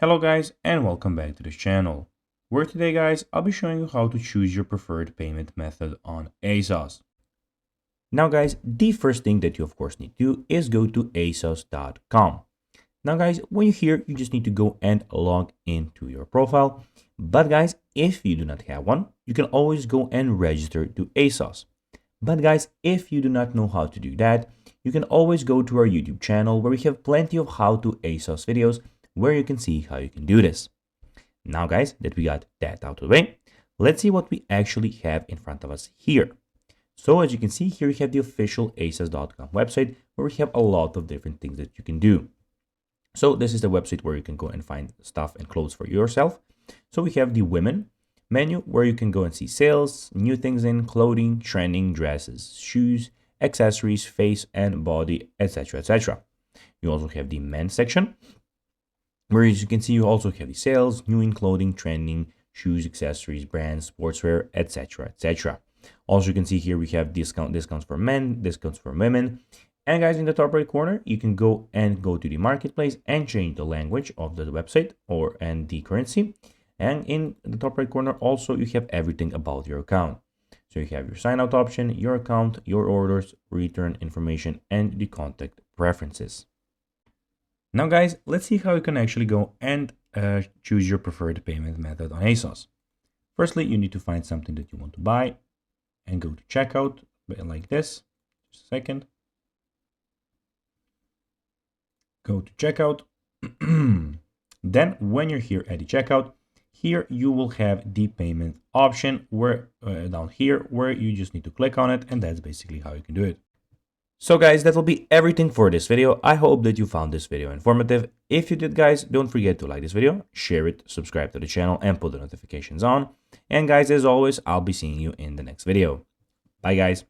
Hello guys and welcome back to this channel, where today guys I'll be showing you how to choose your preferred payment method on ASOS. Now guys, the first thing that you of course need to do is go to asos.com. Now guys, when you're here you just need to go and log into your profile. But guys, if you do not have one, you can always go and register to ASOS. But guys, if you do not know how to do that, you can always go to our YouTube channel where we have plenty of how to ASOS videos where you can see how you can do this. Now guys, that we got that out of the way, let's see what we actually have in front of us here. So as you can see here, we have the official asos.com website where we have a lot of different things that you can do. So this is the website where you can go and find stuff and clothes for yourself. So we have the women menu where you can go and see sales, new things in clothing, trending, dresses, shoes, accessories, face and body, etc, etc. You also have the men's section where, as you can see, you also have the sales, new in clothing, trending, shoes, accessories, brands, sportswear, etc, etc. Also, you can see here we have discounts for men, discounts for women. And guys, in the top right corner, you can go to the marketplace and change the language of the website and the currency. And in the top right corner, also you have everything about your account. So you have your sign out option, your account, your orders, return information, and the contact preferences. Now guys, let's see how you can actually go and choose your preferred payment method on ASOS. Firstly, you need to find something that you want to buy and go to checkout like this. Just a second. Go to checkout. Then when you're here at the checkout, here you will have the payment option where down here where you just need to click on it, and that's basically how you can do it. So guys, that will be everything for this video. I hope that you found this video informative. If you did guys, don't forget to like this video, share it, subscribe to the channel and put the notifications on. And guys, as always, I'll be seeing you in the next video. Bye guys.